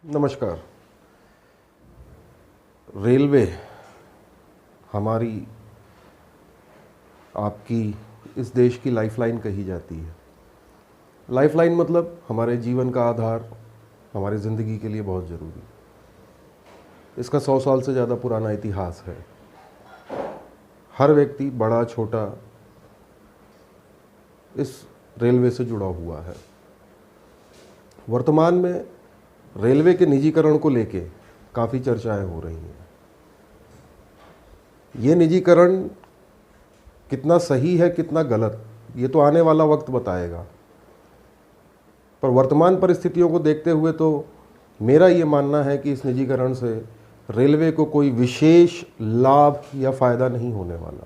नमस्कार। रेलवे हमारी आपकी इस देश की लाइफलाइन कही जाती है। लाइफलाइन मतलब हमारे जीवन का आधार, हमारी ज़िंदगी के लिए बहुत ज़रूरी। इसका 100 साल से ज़्यादा पुराना इतिहास है। हर व्यक्ति बड़ा छोटा इस रेलवे से जुड़ा हुआ है। वर्तमान में रेलवे के निजीकरण को लेके काफ़ी चर्चाएं हो रही हैं। ये निजीकरण कितना सही है, कितना गलत, ये तो आने वाला वक्त बताएगा। पर वर्तमान परिस्थितियों को देखते हुए तो मेरा ये मानना है कि इस निजीकरण से रेलवे को कोई विशेष लाभ या फ़ायदा नहीं होने वाला।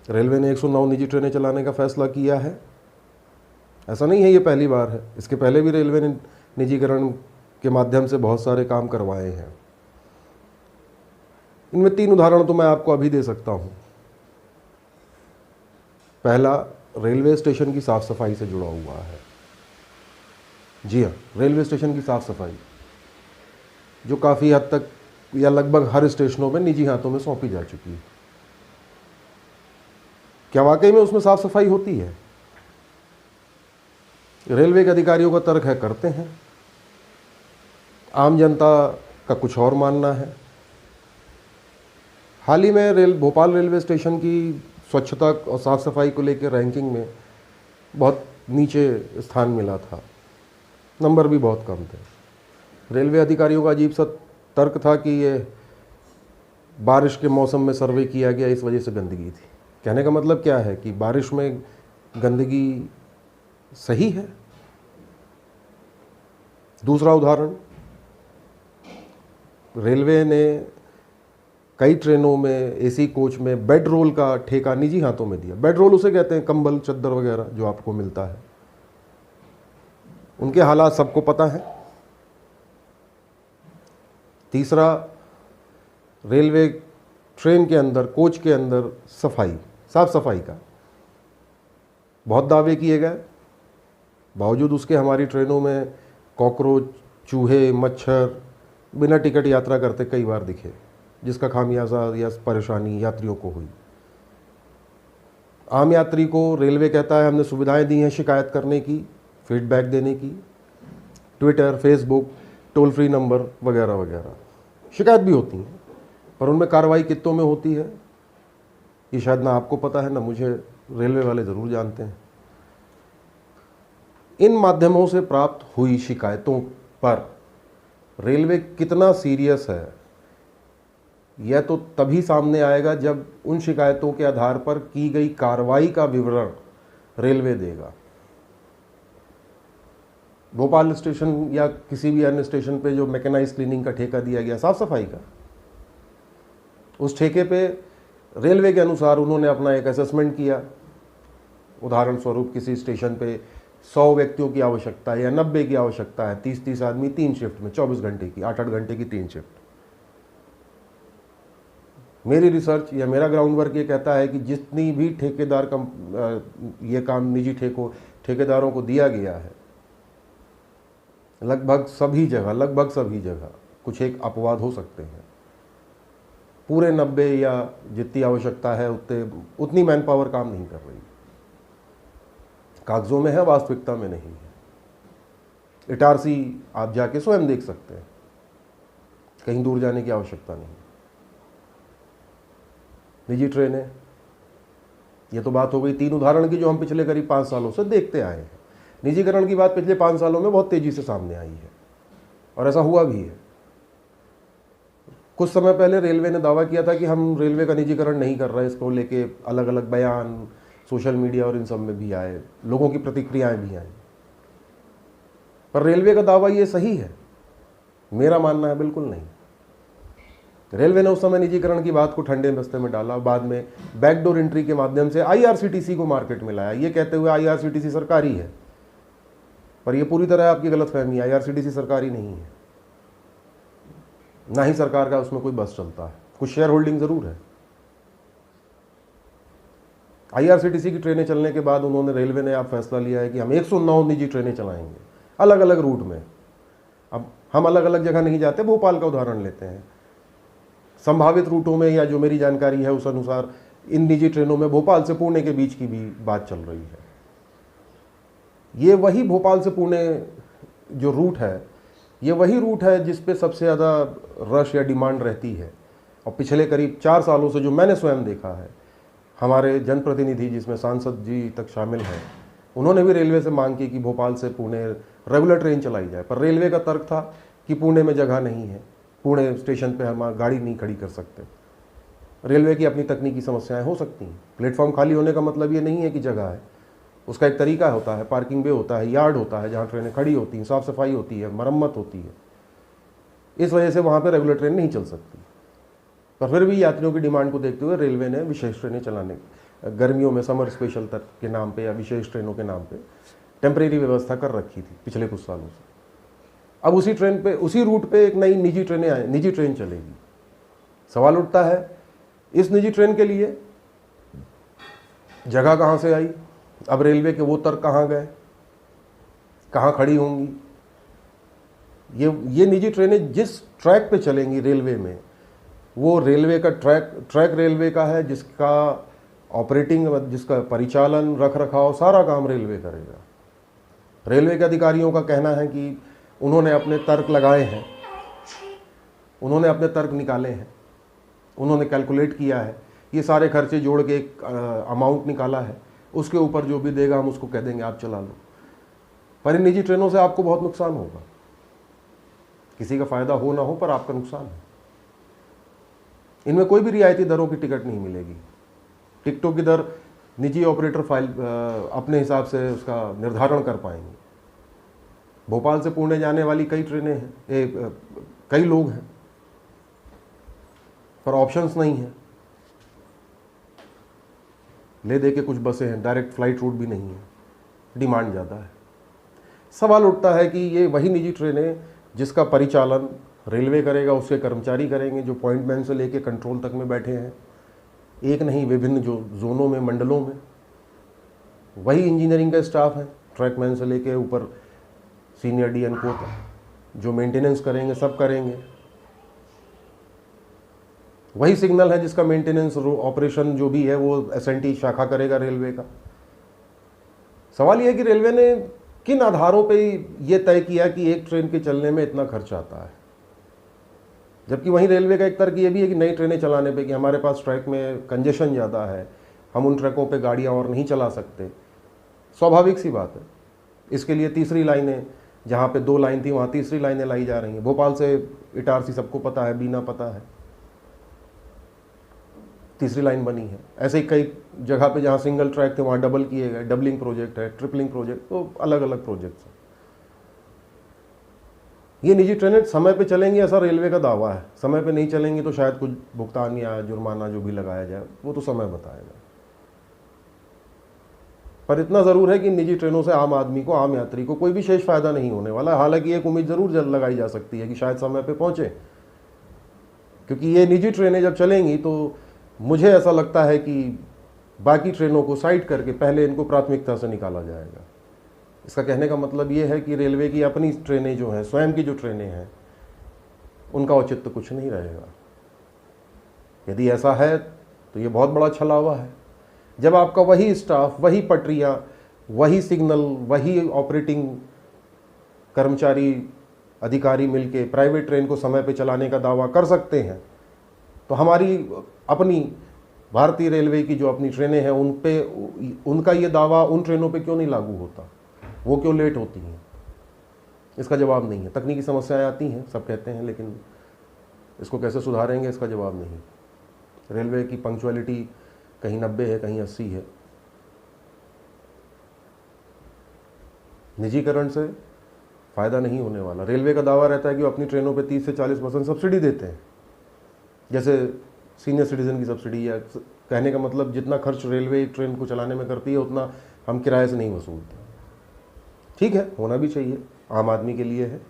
रेलवे ने 109 निजी ट्रेनें चलाने का फैसला किया है। ऐसा नहीं है ये पहली बार है, इसके पहले भी रेलवे ने निजीकरण के माध्यम से बहुत सारे काम करवाए हैं। इनमें 3 उदाहरण तो मैं आपको अभी दे सकता हूं। पहला, रेलवे स्टेशन की साफ सफाई से जुड़ा हुआ है। जी हाँ, रेलवे स्टेशन की साफ सफाई जो काफ़ी हद तक या लगभग हर स्टेशनों में निजी हाथों में सौंपी जा चुकी है। क्या वाकई में उसमें साफ सफाई होती है? रेलवे के अधिकारियों का तर्क है करते हैं, आम जनता का कुछ और मानना है। हाल ही में भोपाल रेलवे स्टेशन की स्वच्छता और साफ सफाई को लेकर रैंकिंग में बहुत नीचे स्थान मिला था, नंबर भी बहुत कम थे। रेलवे अधिकारियों का अजीब सा तर्क था कि ये बारिश के मौसम में सर्वे किया गया, इस वजह से गंदगी थी। कहने का मतलब क्या है कि बारिश में गंदगी सही है? दूसरा उदाहरण, रेलवे ने कई ट्रेनों में, एसी कोच में बेड रोल का ठेका निजी हाथों में दिया। बेड रोल उसे कहते हैं, कंबल चद्दर वगैरह जो आपको मिलता है। उनके हालात सबको पता है। तीसरा, रेलवे ट्रेन के अंदर, कोच के अंदर सफाई, साफ सफाई का बहुत दावे किए गए, बावजूद उसके हमारी ट्रेनों में कॉकरोच, चूहे, मच्छर बिना टिकट यात्रा करते कई बार दिखे, जिसका खामियाजा या परेशानी यात्रियों को हुई। आम यात्री को रेलवे कहता है हमने सुविधाएं दी हैं शिकायत करने की, फीडबैक देने की, Twitter, Facebook, toll free number वगैरह वगैरह। शिकायत भी होती हैं, पर उनमें कार्रवाई कितनों में होती है ये शायद ना आपको पता है ना मुझे, रेलवे वाले ज़रूर जानते हैं। इन माध्यमों से प्राप्त हुई शिकायतों पर रेलवे कितना सीरियस है यह तो तभी सामने आएगा जब उन शिकायतों के आधार पर की गई कार्रवाई का विवरण रेलवे देगा। भोपाल स्टेशन या किसी भी अन्य स्टेशन पे जो मैकेनाइज क्लीनिंग का ठेका दिया गया, साफ सफाई का, उस ठेके पे रेलवे के अनुसार उन्होंने अपना एक असेसमेंट किया। उदाहरण स्वरूप किसी स्टेशन पे 100 व्यक्तियों की आवश्यकता है या 90 की आवश्यकता है, 30-30 आदमी 3 शिफ्ट में, 24 घंटे की, 8-8 घंटे की 3 शिफ्ट। मेरी रिसर्च या मेरा ग्राउंड वर्क ये कहता है कि जितनी भी ठेकेदार ये काम निजी ठेकेदारों को दिया गया है, लगभग सभी जगह कुछ एक अपवाद हो सकते हैं, पूरे 90 या जितनी आवश्यकता है उतनी मैन पावर काम नहीं कर रही। कागजों में है, वास्तविकता में नहीं है। इटारसी आप जाके स्वयं देख सकते हैं, कहीं दूर जाने की आवश्यकता नहीं। निजी ट्रेनें, ये तो बात हो गई 3 उदाहरण की जो हम पिछले करीब 5 सालों से देखते आए हैं। निजीकरण की बात पिछले 5 सालों में बहुत तेजी से सामने आई है और ऐसा हुआ भी है। कुछ समय पहले रेलवे ने दावा किया था कि हम रेलवे का निजीकरण नहीं कर रहे। इसको लेके अलग अलग बयान सोशल मीडिया और इन सब में भी आए, लोगों की प्रतिक्रियाएं भी आई। पर रेलवे का दावा ये सही है? मेरा मानना है बिल्कुल नहीं। रेलवे ने उस समय निजीकरण की बात को ठंडे बस्ते में डाला, बाद में बैकडोर एंट्री के माध्यम से आईआरसीटीसी को मार्केट में लाया, ये कहते हुए आईआरसीटीसी सरकारी है। पर यह पूरी तरह आपकी गलतफहमी है, आईआरसीटीसी सरकारी नहीं है, ना ही सरकार का उसमें कोई बस चलता है। कुछ शेयर होल्डिंग जरूर है। आईआरसीटीसी की ट्रेनें चलने के बाद उन्होंने, रेलवे ने आप फैसला लिया है कि हम 109 निजी ट्रेनें चलाएंगे। अलग अलग रूट में। अब हम अलग अलग जगह नहीं जाते, भोपाल का उदाहरण लेते हैं। संभावित रूटों में या जो मेरी जानकारी है उस अनुसार इन निजी ट्रेनों में भोपाल से पुणे के बीच की भी बात चल रही है। ये वही भोपाल से पुणे जो रूट है, ये वही रूट है जिस पे सबसे ज़्यादा रश या डिमांड रहती है। और पिछले करीब 4 सालों से जो मैंने स्वयं देखा है, हमारे जनप्रतिनिधि जिसमें सांसद जी तक शामिल हैं, उन्होंने भी रेलवे से मांग की कि भोपाल से पुणे रेगुलर ट्रेन चलाई जाए। पर रेलवे का तर्क था कि पुणे में जगह नहीं है, पुणे स्टेशन पे हम गाड़ी नहीं खड़ी कर सकते। रेलवे की अपनी तकनीकी समस्याएं हो सकती हैं। प्लेटफॉर्म खाली होने का मतलब ये नहीं है कि जगह है, उसका एक तरीका होता है, पार्किंग बे होता है, यार्ड होता है जहाँ ट्रेनें खड़ी होती हैं, साफ़ सफाई होती है, मरम्मत होती है। इस वजह से वहाँ पर रेगुलर ट्रेन नहीं चल सकती। पर फिर भी यात्रियों की डिमांड को देखते हुए रेलवे ने विशेष ट्रेनें चलाने, गर्मियों में समर स्पेशल तक के नाम पे या विशेष ट्रेनों के नाम पे टेम्परेरी व्यवस्था कर रखी थी पिछले कुछ सालों से। अब उसी ट्रेन पे, उसी रूट पे एक नई निजी ट्रेन चलेगी। सवाल उठता है, इस निजी ट्रेन के लिए जगह कहाँ से आई? अब रेलवे के वो तर्क कहाँ गए? कहाँ खड़ी होंगी? ये निजी ट्रेनें जिस ट्रैक पे चलेंगी रेलवे में, वो रेलवे का ट्रैक रेलवे का है, जिसका ऑपरेटिंग, जिसका परिचालन, रख रखाव, सारा काम रेलवे करेगा। रेलवे के अधिकारियों का कहना है कि उन्होंने अपने तर्क लगाए हैं, उन्होंने अपने तर्क निकाले हैं, उन्होंने कैलकुलेट किया है, ये सारे खर्चे जोड़ के एक अमाउंट निकाला है, उसके ऊपर जो भी देगा हम उसको कह देंगे आप चला लो। पर इन निजी ट्रेनों से आपको बहुत नुकसान होगा। किसी का फ़ायदा हो ना हो, पर आपका नुकसान है। इनमें कोई भी रियायती दरों की टिकट नहीं मिलेगी। टिकटों की दर निजी ऑपरेटर अपने हिसाब से उसका निर्धारण कर पाएंगे। भोपाल से पुणे जाने वाली कई ट्रेनें हैं, कई लोग हैं, पर ऑप्शंस नहीं है। ले दे के कुछ बसें हैं, डायरेक्ट फ्लाइट रूट भी नहीं है, डिमांड ज़्यादा है। सवाल उठता है कि ये वही निजी ट्रेनें जिसका परिचालन रेलवे करेगा, उसके कर्मचारी करेंगे, जो पॉइंटमैन से लेके कंट्रोल तक में बैठे हैं, एक नहीं विभिन्न जो जोनों में, मंडलों में। वही इंजीनियरिंग का स्टाफ है, ट्रैकमैन से लेके ऊपर सीनियर डीएन को, जो मेंटेनेंस करेंगे, सब करेंगे। वही सिग्नल है जिसका मेंटेनेंस ऑपरेशन जो भी है वो एसएनटी शाखा करेगा रेलवे का। सवाल यह है कि रेलवे ने किन आधारों पे ये तय किया कि एक ट्रेन के चलने में इतना खर्च आता है, जबकि वहीं रेलवे का एक तर्क ये भी है कि नई ट्रेनें चलाने पे कि हमारे पास ट्रैक में कंजेशन ज़्यादा है, हम उन ट्रैकों पे गाड़ियाँ और नहीं चला सकते। स्वाभाविक सी बात है, इसके लिए तीसरी लाइनें, जहाँ पे 2 लाइन थी वहाँ तीसरी लाइनें लाई जा रही हैं। भोपाल से इटारसी सबको पता है, बीना पता है, तीसरी लाइन बनी है। ऐसे ही कई जगह पे जहाँ सिंगल ट्रैक थे वहाँ डबल किए गए, डबलिंग प्रोजेक्ट है, ट्रिपलिंग प्रोजेक्ट, तो अलग अलग प्रोजेक्ट्स हैं। ये निजी ट्रेनें समय पे चलेंगी ऐसा रेलवे का दावा है। समय पे नहीं चलेंगी तो शायद कुछ भुगतान या जुर्माना जो भी लगाया जाए वो तो समय बताएगा। पर इतना ज़रूर है कि निजी ट्रेनों से आम आदमी को, आम यात्री को कोई विशेष फ़ायदा नहीं होने वाला। हालांकि एक उम्मीद ज़रूर लगाई जा सकती है कि शायद समय पे पहुँचे, क्योंकि ये निजी ट्रेनें जब चलेंगी तो मुझे ऐसा लगता है कि बाकी ट्रेनों को साइड करके पहले इनको प्राथमिकता से निकाला जाएगा। इसका कहने का मतलब ये है कि रेलवे की अपनी ट्रेनें जो हैं, स्वयं की जो ट्रेनें हैं, उनका औचित्य कुछ नहीं रहेगा। यदि ऐसा है तो ये बहुत बड़ा छलावा है। जब आपका वही स्टाफ, वही पटरियाँ, वही सिग्नल, वही ऑपरेटिंग कर्मचारी, अधिकारी मिलके प्राइवेट ट्रेन को समय पे चलाने का दावा कर सकते हैं, तो हमारी अपनी भारतीय रेलवे की जो अपनी ट्रेनें हैं उन पे उनका ये दावा उन ट्रेनों पे क्यों नहीं लागू होता? वो क्यों लेट होती हैं? इसका जवाब नहीं है। तकनीकी समस्याएं आती हैं, सब कहते हैं, लेकिन इसको कैसे सुधारेंगे इसका जवाब नहीं। रेलवे की पंक्चुअलिटी कहीं 90 है, कहीं 80 है। निजीकरण से फ़ायदा नहीं होने वाला। रेलवे का दावा रहता है कि वो अपनी ट्रेनों पे 30 से 40% सब्सिडी देते हैं, जैसे सीनियर सिटीज़न की सब्सिडी, या कहने का मतलब जितना खर्च रेलवे एक ट्रेन को चलाने में करती है उतना हम किराए से नहीं वसूलते। ठीक है, होना भी चाहिए, आम आदमी के लिए है।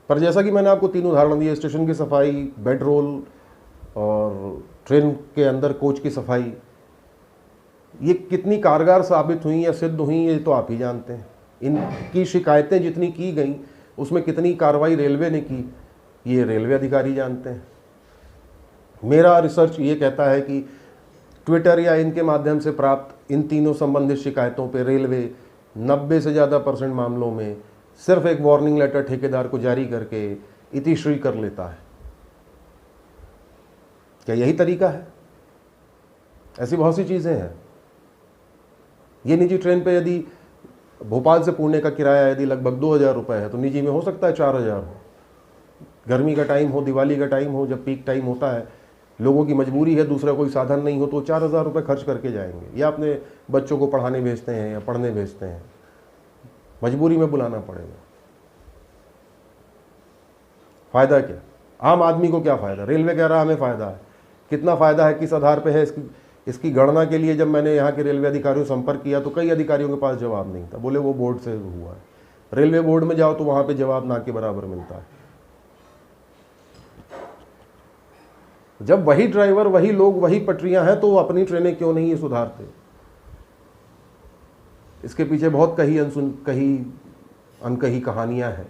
पर जैसा कि मैंने आपको 3 उदाहरण दिए, स्टेशन की सफाई, बेड रोल और ट्रेन के अंदर कोच की सफाई, ये कितनी कारगर साबित हुई या सिद्ध हुई ये तो आप ही जानते हैं। इनकी शिकायतें जितनी की गई उसमें कितनी कार्रवाई रेलवे ने की ये रेलवे अधिकारी जानते हैं। मेरा रिसर्च ये कहता है कि ट्विटर या इनके माध्यम से प्राप्त इन तीनों संबंधित शिकायतों पे रेलवे 90 से ज़्यादा % मामलों में सिर्फ एक वार्निंग लेटर ठेकेदार को जारी करके इतिश्री कर लेता है। क्या यही तरीका है? ऐसी बहुत सी चीज़ें हैं। ये निजी ट्रेन पे यदि भोपाल से पुणे का किराया यदि लगभग 2000 रुपये है तो निजी में हो सकता है 4000 हो। गर्मी का टाइम हो, दिवाली का टाइम हो, जब पीक टाइम होता है, लोगों की मजबूरी है, दूसरा कोई साधन नहीं हो तो 4000 रुपये खर्च करके जाएंगे या अपने बच्चों को पढ़ाने भेजते हैं या पढ़ने भेजते हैं, मजबूरी में बुलाना पड़ेगा। फ़ायदा क्या? आम आदमी को क्या फ़ायदा? रेलवे कह रहा हमें फ़ायदा है। कितना फ़ायदा है, किस आधार पे है, इसकी गणना के लिए जब मैंने यहाँ के रेलवे अधिकारियों से संपर्क किया तो कई अधिकारियों के पास जवाब नहीं था। बोले वो बोर्ड से हुआ है। रेलवे बोर्ड में जाओ तो वहाँ पे जवाब ना के बराबर मिलता है। जब वही ड्राइवर, वही लोग, वही पटरियां हैं तो अपनी ट्रेनें क्यों नहीं ये सुधारते? इसके पीछे बहुत कही अनकही कहानियां हैं।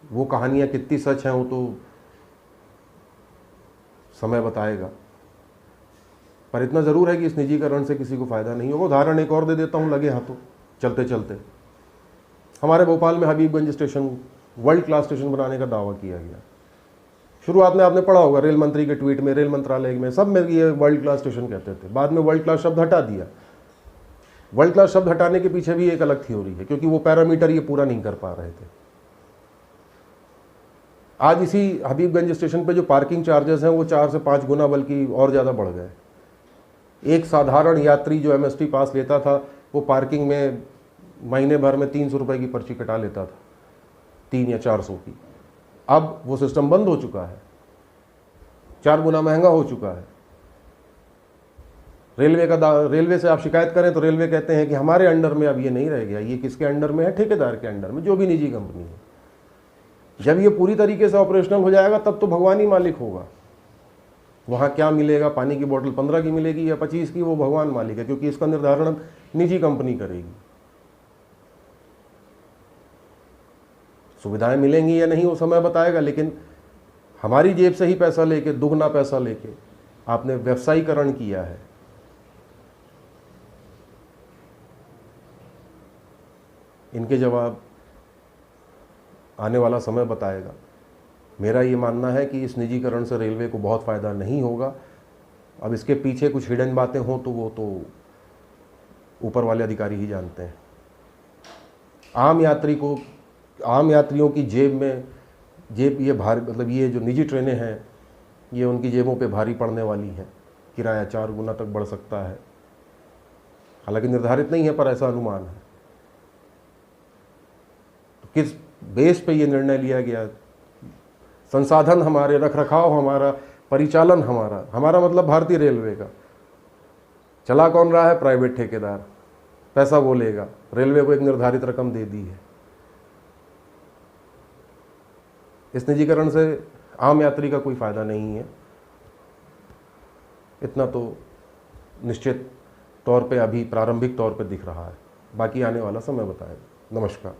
वो कहानियां कितनी सच हैं वो तो समय बताएगा, पर इतना ज़रूर है कि इस निजीकरण से किसी को फ़ायदा नहीं होगा। उदाहरण एक और दे देता हूँ लगे हाथों चलते चलते। हमारे भोपाल में Habibganj station world class station बनाने का दावा किया गया। शुरुआत में आपने पढ़ा होगा रेल मंत्री के ट्वीट में, रेल मंत्रालय में, सब में ये वर्ल्ड क्लास स्टेशन कहते थे। बाद में वर्ल्ड क्लास शब्द हटा दिया। वर्ल्ड क्लास शब्द हटाने के पीछे भी एक अलग थ्योरी है, क्योंकि वो पैरामीटर ये पूरा नहीं कर पा रहे थे। आज इसी हबीबगंज स्टेशन पे जो पार्किंग चार्जेस हैं वो 4 से 5 गुना बल्कि और ज़्यादा बढ़ गए। एक साधारण यात्री जो MST पास लेता था वो पार्किंग में महीने भर में 300 रुपये की पर्ची कटा लेता था, 3 या 400 की। अब वो सिस्टम बंद हो चुका है, 4 गुना महंगा हो चुका है। रेलवे से आप शिकायत करें तो रेलवे कहते हैं कि हमारे अंडर में अब ये नहीं रह गया। ये किसके अंडर में है? ठेकेदार के अंडर में, जो भी निजी कंपनी है। जब ये पूरी तरीके से ऑपरेशनल हो जाएगा तब तो भगवान ही मालिक होगा। वहाँ क्या मिलेगा, पानी की बोतल 15 की मिलेगी या 25 की, वो भगवान मालिक है, क्योंकि इसका निर्धारण निजी कंपनी करेगी। सुविधाएं मिलेंगी या नहीं वो समय बताएगा, लेकिन हमारी जेब से ही पैसा लेके, दुगना पैसा लेके आपने व्यवसायीकरण किया है। इनके जवाब आने वाला समय बताएगा। मेरा ये मानना है कि इस निजीकरण से रेलवे को बहुत फ़ायदा नहीं होगा। अब इसके पीछे कुछ हिडन बातें हों तो वो तो ऊपर वाले अधिकारी ही जानते हैं। आम यात्रियों की जेब ये भारी, मतलब ये जो निजी ट्रेनें हैं ये उनकी जेबों पे भारी पड़ने वाली हैं। किराया 4 गुना तक बढ़ सकता है, हालांकि निर्धारित नहीं है पर ऐसा अनुमान है। तो किस बेस पे ये निर्णय लिया गया? संसाधन हमारे, रखरखाव हमारा, परिचालन हमारा मतलब भारतीय रेलवे का। चला कौन रहा है? प्राइवेट ठेकेदार। पैसा वो लेगा, रेलवे को एक निर्धारित रकम दे दी है। इस निजीकरण से आम यात्री का कोई फ़ायदा नहीं है, इतना तो निश्चित तौर पे अभी प्रारंभिक तौर पे दिख रहा है। बाकी आने वाला समय बताएगा। नमस्कार।